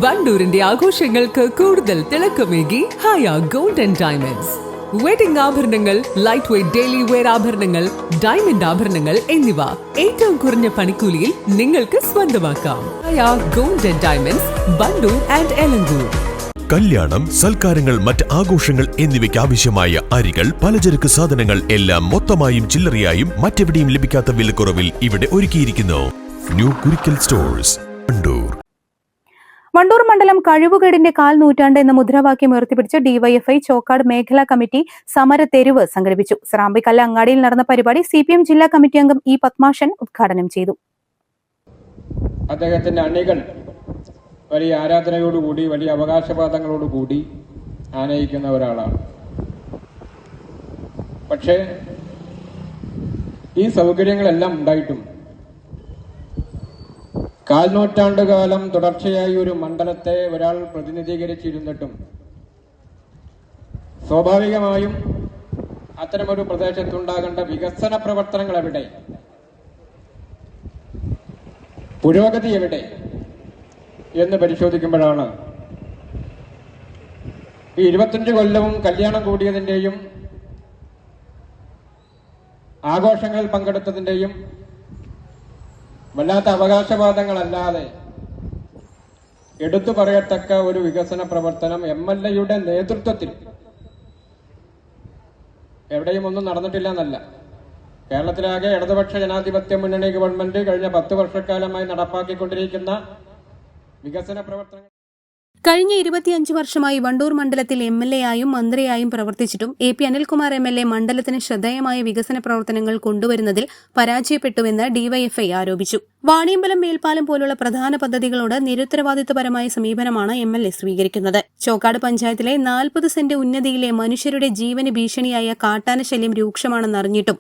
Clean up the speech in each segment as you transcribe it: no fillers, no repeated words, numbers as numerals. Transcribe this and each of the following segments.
വണ്ടൂരിന്റെ ആഘോഷങ്ങൾക്ക് കൂടുതൽ തിളക്കമേകി Haya gold and diamonds. Wedding ആഭരണങ്ങൾ, ലൈറ്റ് വെയ്റ്റ് ഡെയിലി വെയർ ആഭരണങ്ങൾ, ഡയമണ്ട് ആഭരണങ്ങൾ എന്നിവ ഏറ്റവും കുറഞ്ഞ പണിക്കൂലിയിൽ നിങ്ങൾക്ക് സ്വന്തമാക്കാം. Haya gold and diamonds, Wandoor and Elankur. കല്യാണം, സൽക്കാരങ്ങൾ, മറ്റ് ആഘോഷങ്ങൾ എന്നിവയ്ക്ക് ആവശ്യമായ അരികൾ, പലചരക്ക് സാധനങ്ങൾ എല്ലാം മൊത്തമായും ചില്ലറയായും മറ്റെവിടെയും ലഭിക്കാത്ത വിലക്കുറവിൽ ഇവിടെ ഒരുക്കിയിരിക്കുന്നു. New Kurikkal stores, Wandoor. വണ്ടൂർ മണ്ഡലം കഴിവുകേടിന്റെ 1/4 നൂറ്റാണ്ട് എന്ന മുദ്രാവാക്യം ഉയർത്തിപ്പിടിച്ച് ഡിവൈഎഫ്ഐ ചോക്കാട് മേഖലാ കമ്മിറ്റി സമര തെരുവ് സംഘടിപ്പിച്ചു. സ്രാമ്പിക്കല്ല് അങ്ങാടിയിൽ നടന്ന പരിപാടി CPM ജില്ലാ കമ്മിറ്റി അംഗം ഇ പത്മാഷൻ ഉദ്ഘാടനം ചെയ്തു. അദ്ദേഹത്തിന്റെ അണികൾ വലിയ ആരാധനയോടുകൂടി, വലിയ അവകാശവാദങ്ങളോടുകൂടി ആനയിക്കുന്ന ഒരാളാണ്. പക്ഷേ ഈ സൗകര്യങ്ങളെല്ലാം ഉണ്ടായിട്ടും 1/4 നൂറ്റാണ്ടുകാലം തുടർച്ചയായി ഒരു മണ്ഡലത്തെ ഒരാൾ പ്രതിനിധീകരിച്ചിരുന്നിട്ടും സ്വാഭാവികമായും അത്തരമൊരു പ്രദേശത്തുണ്ടാകേണ്ട വികസന പ്രവർത്തനങ്ങൾ എവിടെ, പുരോഗതി എവിടെ എന്ന് പരിശോധിക്കുമ്പോഴാണ് ഈ 25 കൊല്ലവും കല്യാണം കൂടിയതിൻ്റെയും ആഘോഷങ്ങളിൽ പങ്കെടുത്തതിൻ്റെയും വല്ലാത്ത അവകാശവാദങ്ങളല്ലാതെ എടുത്തു പറയത്തക്ക ഒരു വികസന പ്രവർത്തനം MLA-യുടെ നേതൃത്വത്തിൽ എവിടെയും ഒന്നും നടന്നിട്ടില്ല എന്നല്ല. കേരളത്തിലാകെ ഇടതുപക്ഷ ജനാധിപത്യ മുന്നണി ഗവൺമെന്റ് കഴിഞ്ഞ 10 വർഷക്കാലമായി നടപ്പാക്കിക്കൊണ്ടിരിക്കുന്ന വികസന പ്രവർത്തനങ്ങൾ. കഴിഞ്ഞ 25 വർഷമായി വണ്ടൂർ മണ്ഡലത്തിൽ MLA-ആയും മന്ത്രിയായും പ്രവർത്തിച്ചിട്ടും AP അനിൽകുമാർ MLA മണ്ഡലത്തിന് ശ്രദ്ധേയമായ വികസന പ്രവർത്തനങ്ങൾ കൊണ്ടുവരുന്നതിൽ പരാജയപ്പെട്ടുവെന്ന് ഡിവൈഎഫ്ഐ ആരോപിച്ചു. വാണിയമ്പലം മേൽപ്പാലം പോലുള്ള പ്രധാന പദ്ധതികളോട് നിരുത്തരവാദിത്വപരമായ സമീപനമാണ് MLA സ്വീകരിക്കുന്നത്. ചോക്കാട് പഞ്ചായത്തിലെ 40 സെന്റ് ഉന്നതിയിലെ മനുഷ്യരുടെ ജീവന് ഭീഷണിയായ കാട്ടാന ശല്യം രൂക്ഷമാണെന്നറിഞ്ഞിട്ടും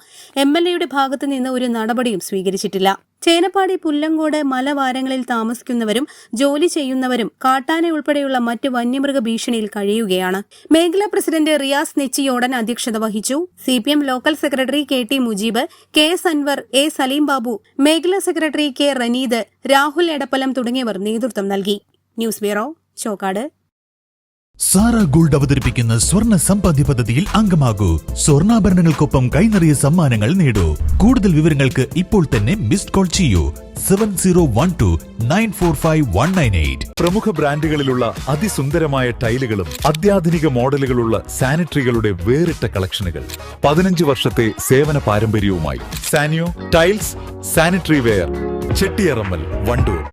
MLA-യുടെ ഭാഗത്തുനിന്ന് ഒരു നടപടിയും സ്വീകരിച്ചിട്ടില്ല. ചേനപ്പാടി, പുല്ലങ്കോട് മലവാരങ്ങളിൽ താമസിക്കുന്നവരും ജോലി ചെയ്യുന്നവരും കാട്ടാന ഉൾപ്പെടെയുള്ള മറ്റ് വന്യമൃഗ ഭീഷണിയിൽ കഴിയുകയാണ്. മേഖലാ പ്രസിഡന്റ് റിയാസ് നെച്ചിയോടൻ അധ്യക്ഷത വഹിച്ചു. CPM local secretary KT Mujeeb, KS Anwar, A Saleem Babu, മേഖലാ സെക്രട്ടറി K റനീദ്, രാഹുൽ എടപ്പലം തുടങ്ങിയവർ നേതൃത്വം നൽകി. News bureau, Chokkad. Sara gold അവതരിപ്പിക്കുന്ന സ്വർണ്ണ സമ്പാദ്യ പദ്ധതിയിൽ അംഗമാകൂ. സ്വർണ്ണാഭരണങ്ങൾക്കൊപ്പം കൈനിറിയ സമ്മാനങ്ങൾ നേടൂ. കൂടുതൽ വിവരങ്ങൾക്ക് ഇപ്പോൾ തന്നെ മിസ്ഡ് കോൾ ചെയ്യൂ 7012945198. പ്രമുഖ ബ്രാൻഡുകളിലുള്ള അതിസുന്ദരമായ ടൈലുകളും അത്യാധുനിക മോഡലുകളുള്ള സാനിറ്ററികളുടെ വേറിട്ട കളക്ഷനുകൾ 15 വർഷത്തെ സേവന പാരമ്പര്യവുമായി Saniyo tiles, sanitary ware, Chettiyarammal, Wandoor.